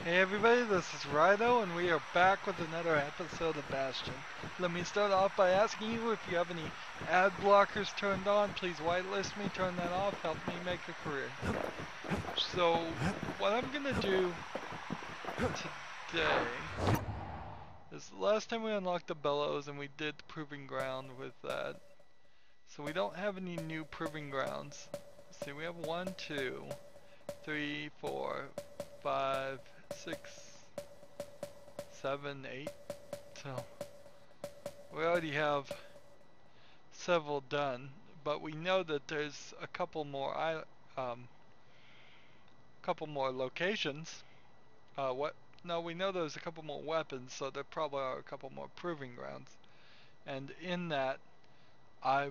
Hey everybody, this is Rydo, and we are back with another episode of Bastion. Let me start off by asking you if you have any ad blockers turned on. Please whitelist me, turn that off, help me make a career. So, what I'm gonna do today is last time we unlocked the bellows and we did the proving ground with that. So we don't have any new proving grounds. Let's see, we have 1, 2, 3, 4, 5, 6, 7, 8. So we already have several done, but we know that there's a couple more locations. No, we know there's a couple more weapons, so there probably are a couple more proving grounds. And in that, I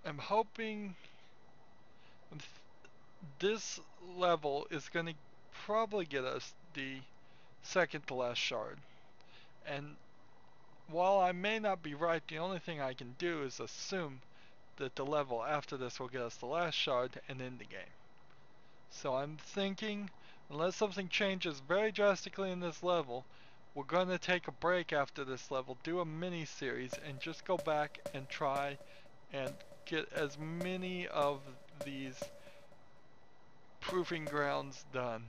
am hoping this level is going to probably get us the second to last shard. And while I may not be right, the only thing I can do is assume that the level after this will get us the last shard and end the game. So I'm thinking, unless something changes very drastically in this level, we're going to take a break after this level, do a mini series, and just go back and try and get as many of these proving grounds done.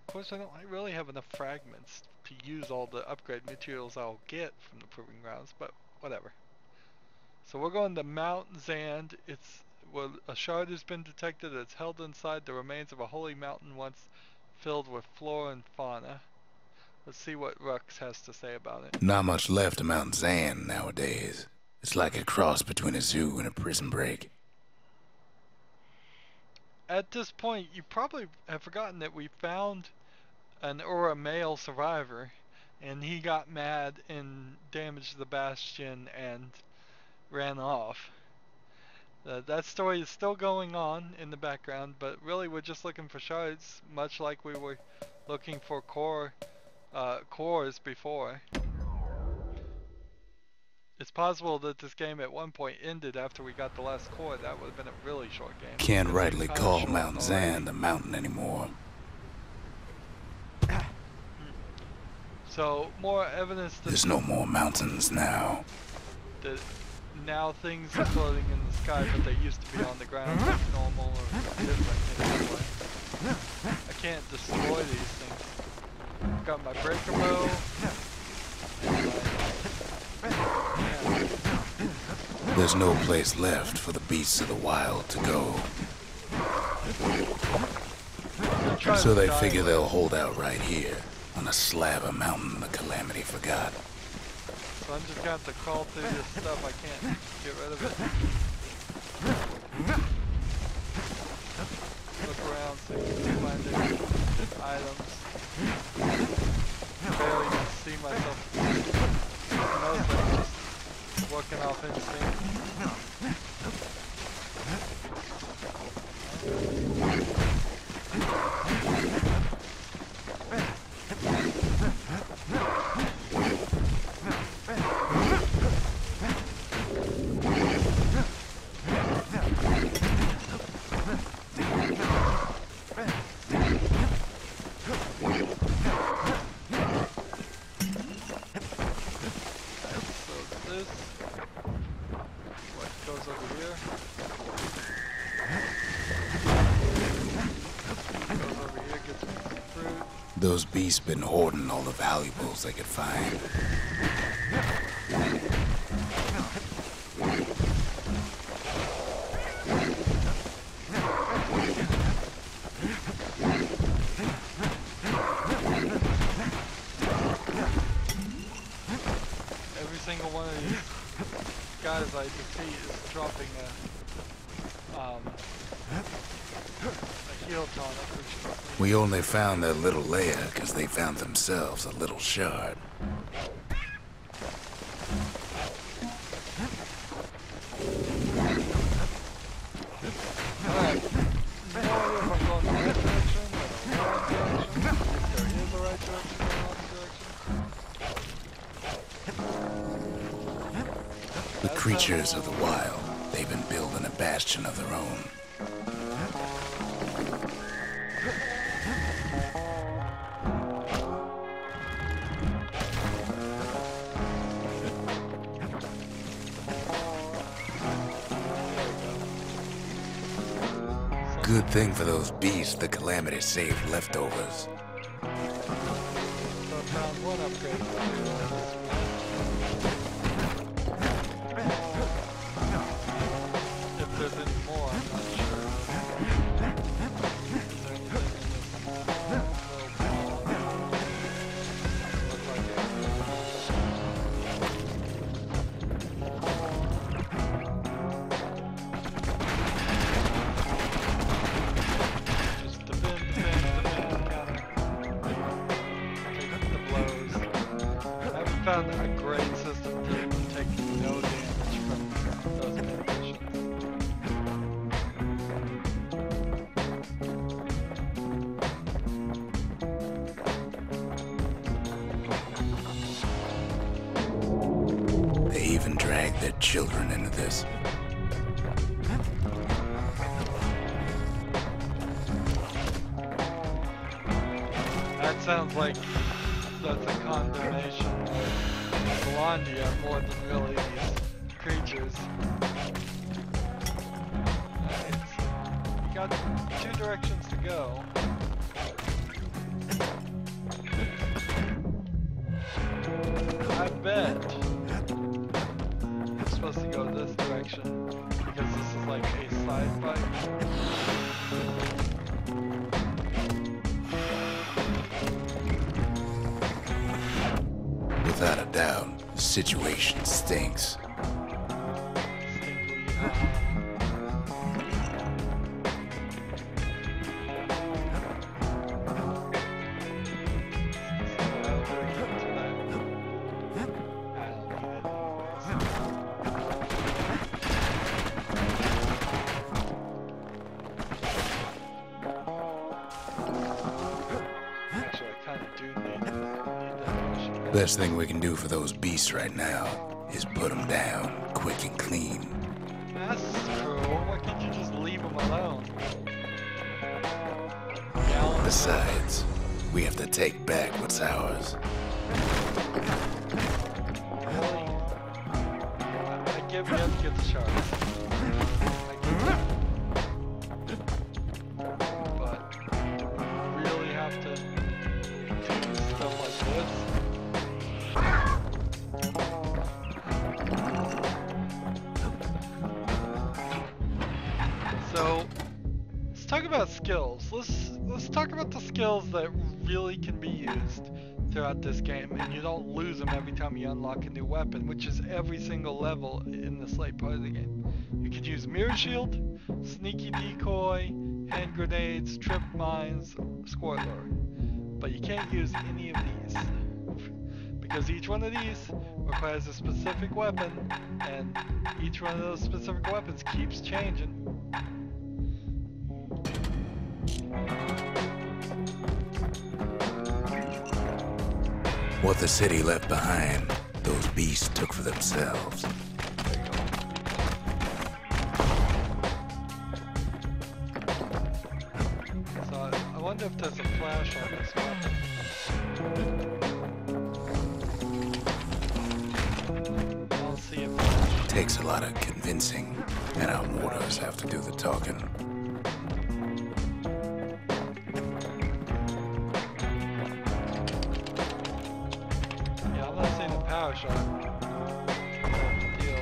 Of course, I don't really have enough fragments to use all the upgrade materials I'll get from the proving grounds, but whatever. So we're going to Mount Zand. It's where a shard has been detected that's held inside the remains of a holy mountain once filled with flora and fauna. Let's see what Rux has to say about it. Not much left of Mount Zand nowadays. It's like a cross between a zoo and a prison break. At this point, you probably have forgotten that we found an Ura male survivor, and he got mad and damaged the Bastion and ran off. That story is still going on in the background, but really we're just looking for shards, much like we were looking for cores before. It's possible that this game at one point ended after we got the last core. That would have been a really short game. Can't rightly call Mount Zand a mountain anymore. So, more evidence that there's no more mountains now. That now things are floating in the sky, but they used to be on the ground like normal or different in any way. I can't destroy these things. I've got my breaker bow. There's no place left for the beasts of the wild to go. So they figure they'll hold out right here, on a slab of mountain the Calamity forgot. So I'm just gonna have to crawl through this stuff. I can't get rid of it. Look around, see if I can find any items. Barely even see myself. Mostly just working off instinct. Those beasts been hoarding all the valuables they could find. Every single one of these guys I defeat is dropping a heal tonic, which we only found their little lair because they found themselves a little shard. Alright. No idea if I'm going the right direction or the wrong direction. If there is a right direction or a wrong direction. The creatures of the wild, they've been building a bastion of their own. Good thing for those beasts the Calamity saved leftovers. So I found one upgrade. If there's any more, I'm not sure. Is there anything in this little ball? Looks like it. Just defend, counter. Take the blows. I haven't found a great system to take no damage from those conditions. They even dragged their children into this. That sounds like that's a condemnation of Blondia more than really these creatures. Alright, so you got 2 directions to go. I bet I'm supposed to go this direction because this is like a side fight. Without a doubt, the situation stinks. Actually, I kind of do need that. Best thing we can do for those beasts right now is put them down quick and clean. That's cruel. Why can't you just leave them alone? Besides, we have to take back what's ours. Really? I give you have to get the shards. I give you. But do we really have to do stuff like this? So let's talk about skills. Let's talk about the skills that really can be used throughout this game, and you don't lose them every time you unlock a new weapon, which is every single level in this late part of the game. You could use mirror shield, sneaky decoy, hand grenades, trip mines, squirt lure, but you can't use any of these because each one of these requires a specific weapon, and each one of those specific weapons keeps changing. What the city left behind, those beasts took for themselves. So I wonder if there's a flash on this weapon. I don't see a flash. Takes a lot of convincing, and our mortars have to do the talking. Yeah, I'm not seeing a power shot. Deal.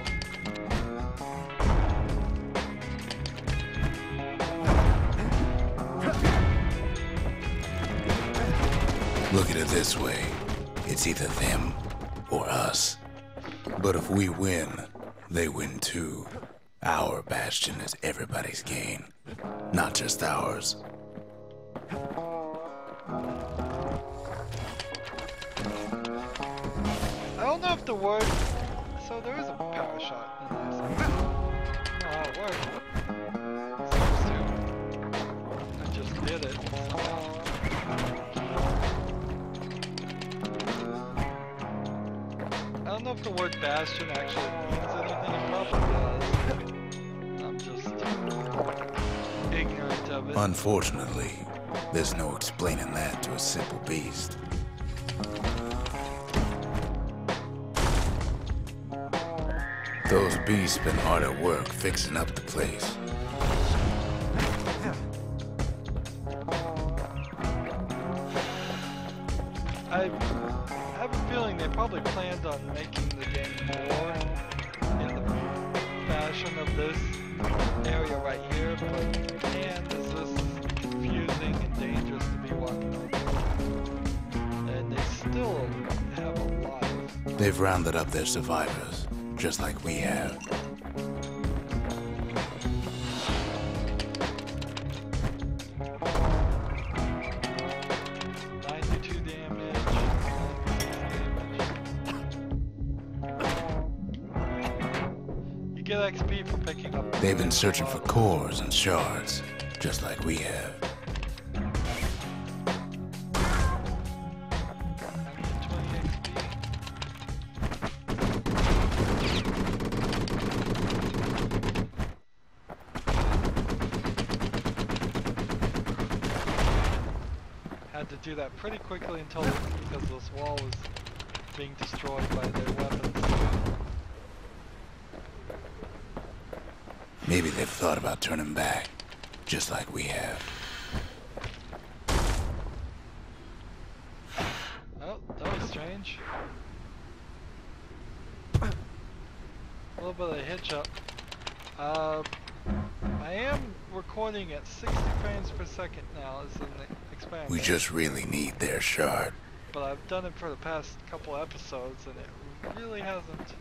Look at it this way. It's either them or us. But if we win, they win too. Our Bastion is everybody's gain, not just ours. I don't know if the word... So there is a power shot in this. I don't know how it works. Seems to. I just did it. I don't know if the word Bastion actually means anything. It probably does. I'm just ignorant of it. Unfortunately, there's no explaining that to a simple beast. Those beasts been hard at work fixing up the place. I have a feeling they probably planned on making the game more in the fashion of this area right here, but man, is this confusing and dangerous to be walking on. And they still have a lot of... They've rounded up their survivors, just like we have. XP for picking up. They've been searching for cores and shards, just like we have. Had to do that pretty quickly until because this wall was being destroyed by their weapons. Maybe they've thought about turning back, just like we have. Oh, that was strange. A little bit of a hitch up. I am recording at 60 frames per second now as an experiment. We just really need their shard. But I've done it for the past couple episodes and it really hasn't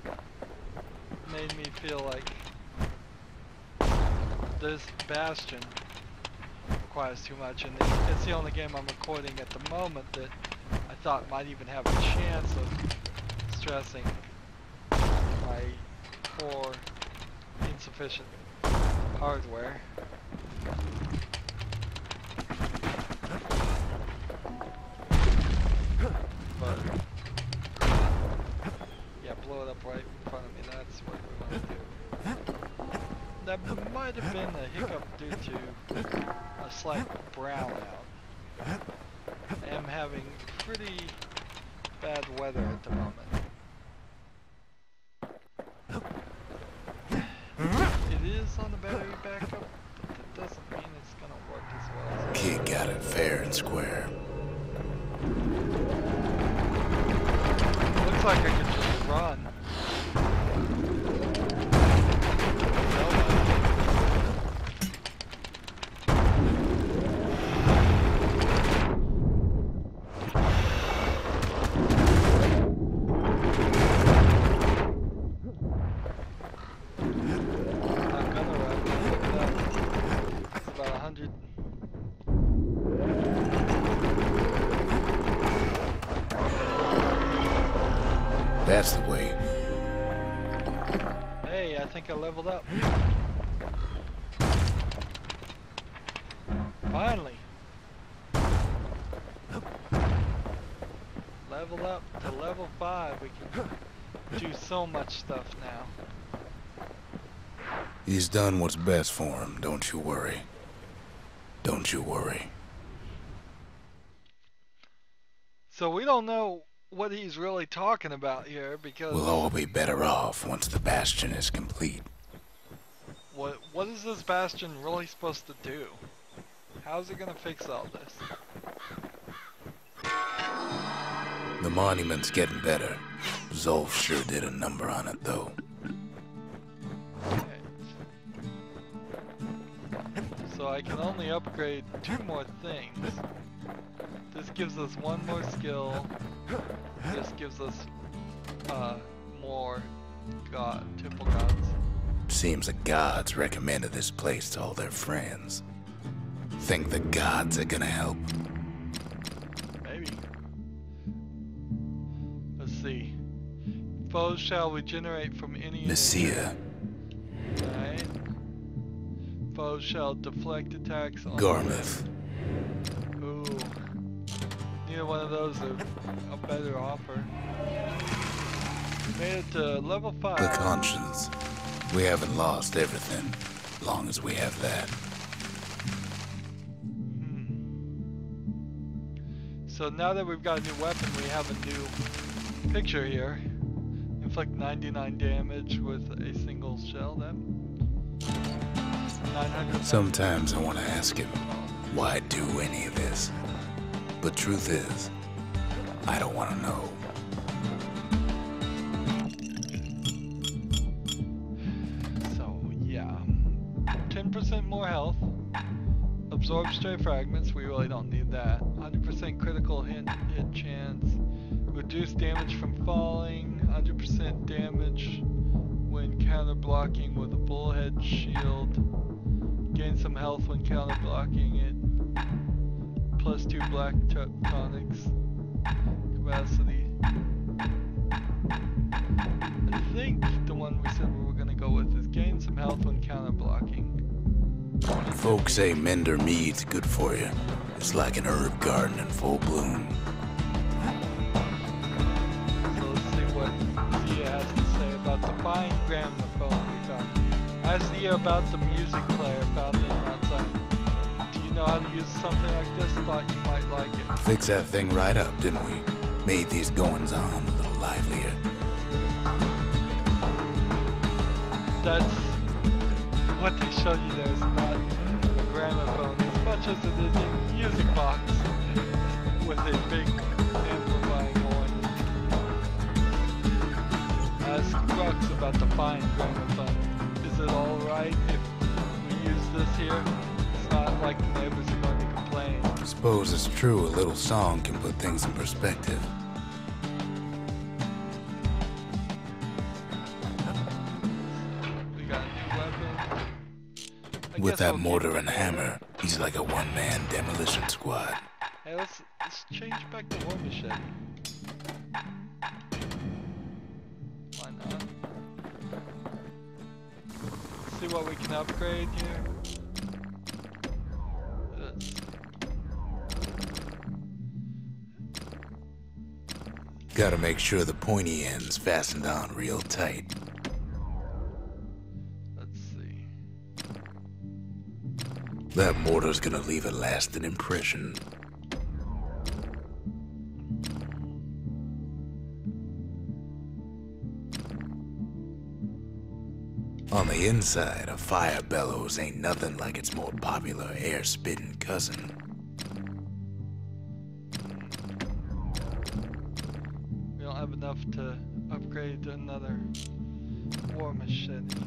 made me feel like this Bastion requires too much, and it's the only game I'm recording at the moment that I thought might even have a chance of stressing my poor, insufficient hardware. But yeah, blow it up right in front of me, that's what we want to do. That might have been a hiccup due to a slight brownout. I am having pretty bad weather at the moment. It is on the battery backup, but that doesn't mean it's going to work as well as Kid got it fair and square. looks like I could just run. That's the way. Hey, I think I leveled up. Finally. Leveled up to level 5. We can do so much stuff now. He's done what's best for him, don't you worry. Don't you worry. So we don't know what he's really talking about here, because We'll all be better off once the Bastion is complete. what is this Bastion really supposed to do? How's it gonna fix all this? The monument's getting better. Zolf sure did a number on it, though. Okay. So I can only upgrade 2 more things. This gives us 1 more skill. This gives us more temple gods. Seems the gods recommended this place to all their friends. Think the gods are gonna help? Maybe. Let's see. Foes shall regenerate from any Nicaea. Alright. Foes shall deflect attacks on Garmouth. Ooh. Neither one of those are a better offer. Made it to level 5. The conscience. We haven't lost everything, long as we have that. So now that we've got a new weapon, we have a new picture here. Inflict 99 damage with a single shell. That 900. Sometimes I want to ask him, why do any of this? But truth is, I don't want to know. So, yeah. 10% more health. Absorb stray fragments, we really don't need that. 100% critical hit chance. Reduce damage from falling. 100% damage when counter blocking with a bullhead shield. Gain some health when counter blocking it. Plus 2 black tonics. Capacity. I think the one we said we were gonna go with is gain some health when counter blocking. Folks say Mender Mead's good for you. It's like an herb garden in full bloom. So let's see what Zia has to say about the fine gramophone we found. Ask Zia about the music player found in outside. Do you know how to use something like this? Thought you might like it. Fix that thing right up, didn't we? Made these goings-on a little livelier. That's what they showed you there is not a gramophone as much as it is a music box with a big amplifying horn. Ask Crux about the fine gramophone. Is it alright if we use this here? It's not like the neighbors are going to complain. Suppose it's true, a little song can put things in perspective. With that mortar and hammer, he's like a one-man demolition squad. Hey, let's change back to War Machete. Why not? See what we can upgrade here. Gotta make sure the pointy end's fastened on real tight. That mortar's gonna leave a lasting impression. On the inside, a fire bellows ain't nothing like its more popular air-spitting cousin. We don't have enough to upgrade to another War Machete.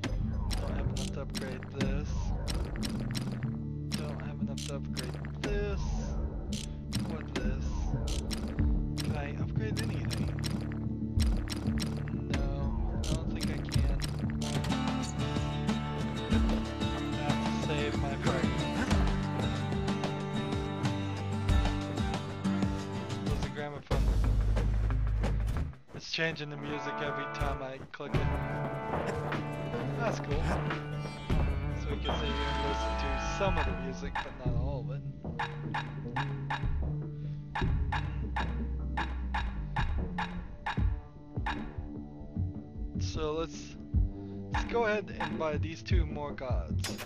Don't have enough to upgrade this. Don't have enough to upgrade this. Or this. Can I upgrade anything? No, I don't think I can. I have to save my fragments. There's a gramophone. It's changing the music every time I click it. That's cool. So we can sit here and listen to some of the music, but not all of it. So let's go ahead and buy these 2 more gods.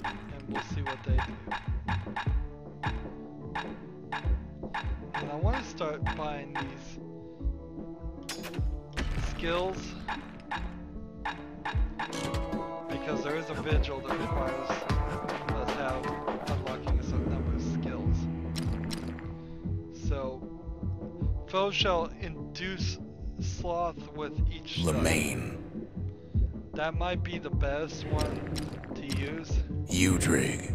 And we'll see what they do. And I want to start buying these skills because there is a vigil that requires us have unlocking a certain number of skills. So foes shall induce sloth with each strike. Lemaine. That might be the best one to use. Udrig.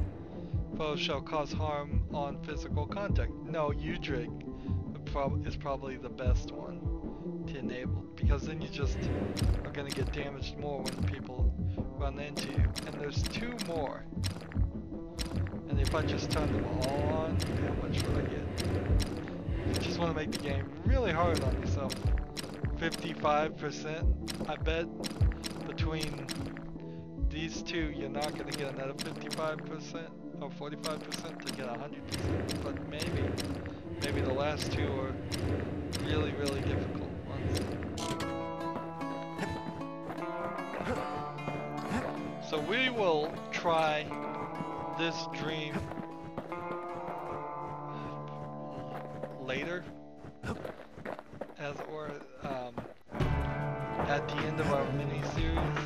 Foes shall cause harm on physical contact. No, Udrig is probably the best one to enable, because then you just are going to get damaged more when people run into you. And there's 2 more. And if I just turn them all on, how much would I get? You just want to make the game really hard on yourself. 55%. I bet between these 2 you're not going to get another 55% or 45% to get 100%. But maybe the last 2 are really, really difficult ones. So we will try this dream later, as or at the end of our mini series.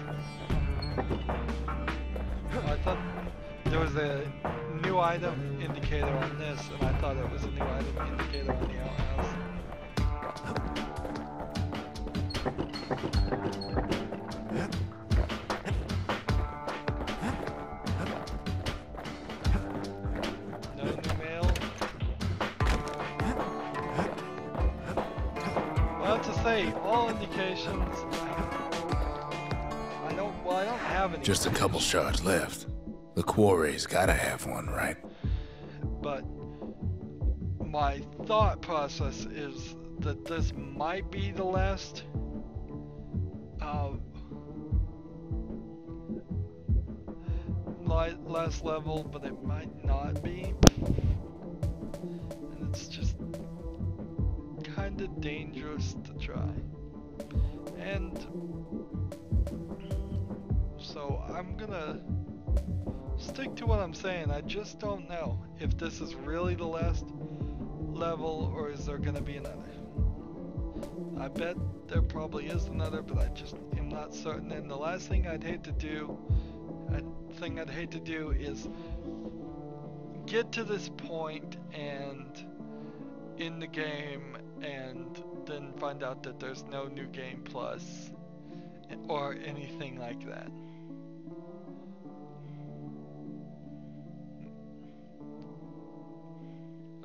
I thought There was a new item indicator on this, and I thought it was a new item indicator on the outhouse. No new mail. Well, I have to say, all indications. I don't have any. Just a couple shards left. The quarry's gotta have one, right? But my thought process is that this might be the last last level, but it might not be. And it's just kind of dangerous to try. And so I'm gonna stick to what I'm saying. I just don't know if this is really the last level or is there gonna be another. I bet there probably is another, but I just am not certain. And the last thing I'd hate to do is get to this point and in the game and then find out that there's no new game plus or anything like that.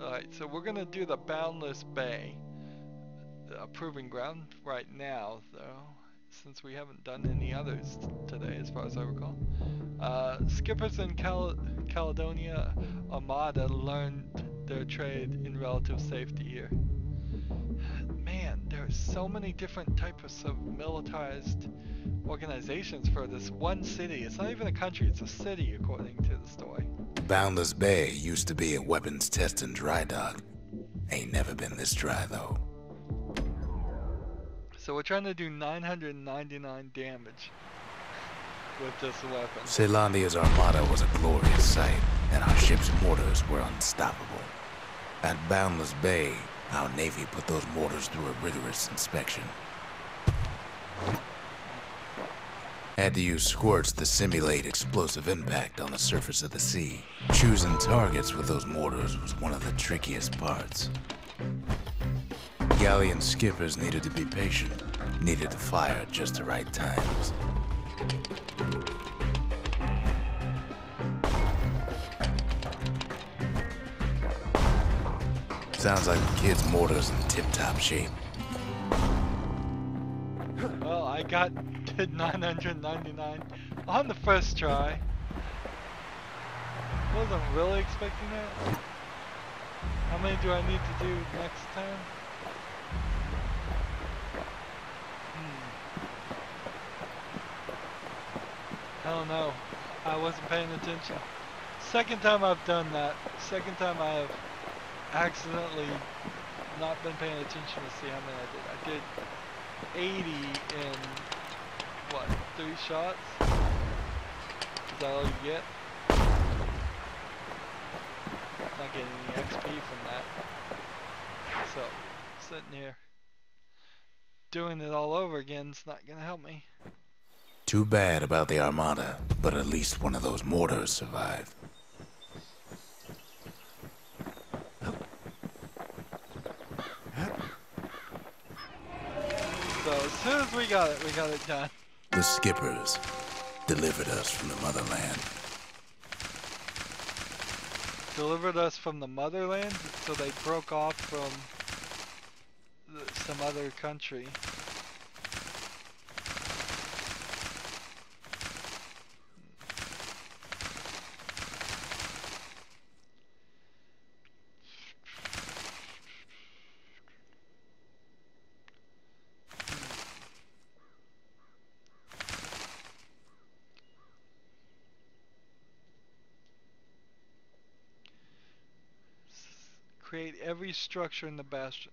Alright, so we're gonna do the Boundless Bay proving ground right now, though, since we haven't done any others today as far as I recall. Skippers in Caledonia Armada learned their trade in relative safety here. Man, there are so many different types of militarized organizations for this one city. It's not even a country, it's a city according to the story. Boundless Bay used to be a weapons test and dry dock. Ain't never been this dry, though. So we're trying to do 999 damage with this weapon. Celandia's armada was a glorious sight, and our ship's mortars were unstoppable. At Boundless Bay, our Navy put those mortars through a rigorous inspection. Had to use squirts to simulate explosive impact on the surface of the sea. Choosing targets with those mortars was one of the trickiest parts. Galleon skippers needed to be patient, needed to fire at just the right times. Sounds like the kid's mortar's in tip-top shape. Well, I did 999 on the first try. Wasn't really expecting that. How many do I need to do next time? I don't know. I wasn't paying attention. Second time I've done that. Second time I have accidentally not been paying attention to see how many I did. I did 80 in, what, 3 shots? Is that all you get? Not getting any XP from that. So, sitting here, doing it all over again is not gonna help me. Too bad about the Armada, but at least one of those mortars survived. So as soon as we got it done. The skippers delivered us from the motherland. Delivered us from the motherland, so they broke off from some other country. Create every structure in the Bastion.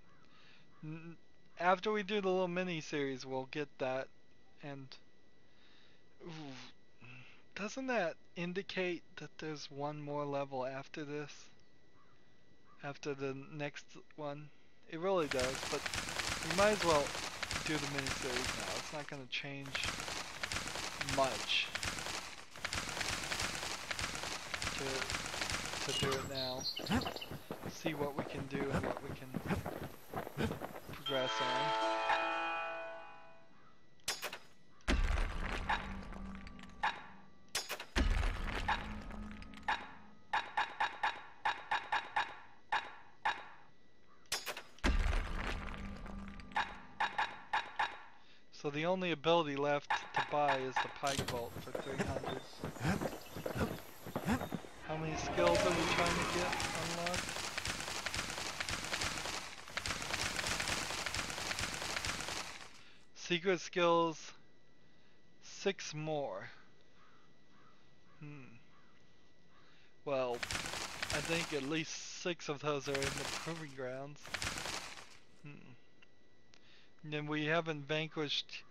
After we do the little mini-series, we'll get that. And doesn't that indicate that there's one more level after this? After the next one? It really does, but we might as well do the mini-series now. It's not going to change much. to do it now. See what we can do and what we can progress on. So the only ability left to buy is the Pike Bolt for 300. How many skills are we trying to get unlocked? Secret skills, 6 more. Well, I think at least 6 of those are in the proving grounds. And then we haven't vanquished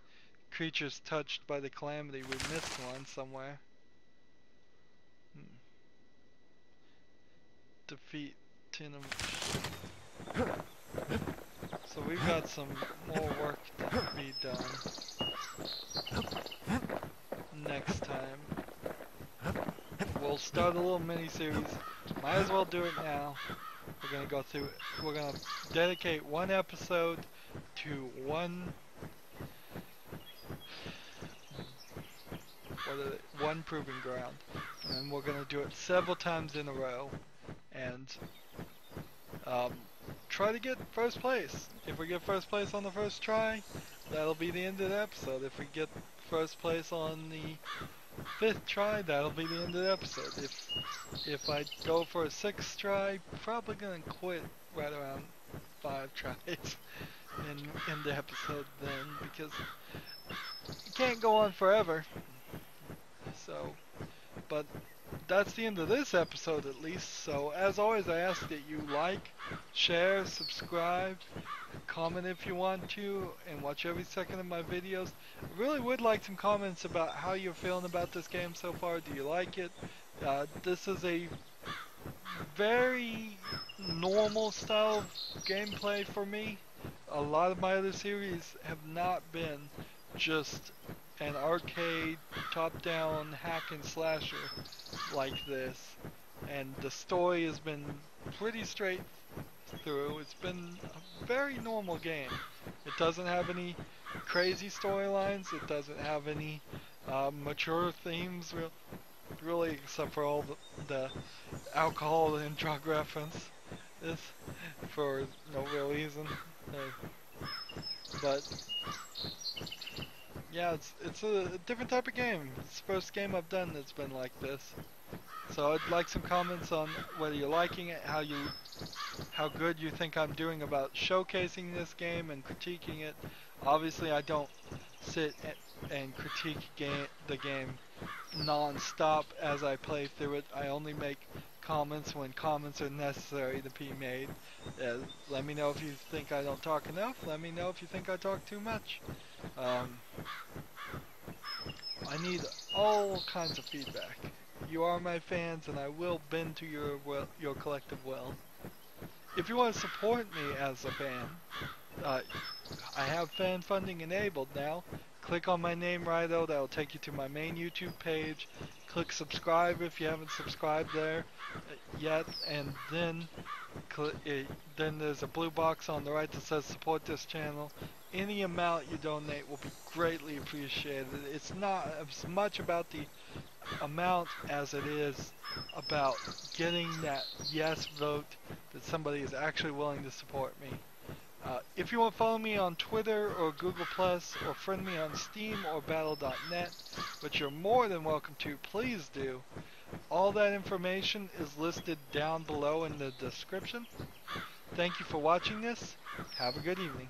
creatures touched by the Calamity. We missed one somewhere. Defeat 10 of... So we've got some more work to be done next time. We'll start a little mini-series. Might as well do it now. We're gonna go through it. We're gonna dedicate one episode to one proving ground, and we're gonna do it several times in a row, and try to get first place. If we get first place on the first try, that'll be the end of the episode. If we get first place on the 5th try, that'll be the end of the episode. If I go for a 6th try, probably gonna quit right around 5 tries in the episode then, because you can't go on forever. So, but that's the end of this episode at least. So as always, I ask that you like, share, subscribe, comment if you want to, and watch every second of my videos. I really would like some comments about how you're feeling about this game so far. Do you like it? This is a very normal style of gameplay for me. A lot of my other series have not been just an arcade top-down hack and slasher like this, and the story has been pretty straight through. It's been a very normal game. It doesn't have any crazy storylines. It doesn't have any mature themes really, except for all the alcohol and drug reference for no real reason. But yeah, it's a different type of game. It's the first game I've done that's been like this. So I'd like some comments on whether you're liking it, how good you think I'm doing about showcasing this game and critiquing it. Obviously, I don't sit and critique the game non-stop as I play through it. I only make comments when comments are necessary to be made. Let me know if you think I don't talk enough. Let me know if you think I talk too much. I need all kinds of feedback. You are my fans, and I will bend to your collective will. If you want to support me as a fan, I have fan funding enabled now. Click on my name, Rydo. That will take you to my main YouTube page. Click subscribe if you haven't subscribed there yet, and then there's a blue box on the right that says support this channel. Any amount you donate will be greatly appreciated. It's not as much about the amount as it is about getting that yes vote that somebody is actually willing to support me. If you want to follow me on Twitter or Google Plus, or friend me on Steam or Battle.net, which you're more than welcome to, please do. All that information is listed down below in the description. Thank you for watching this. Have a good evening.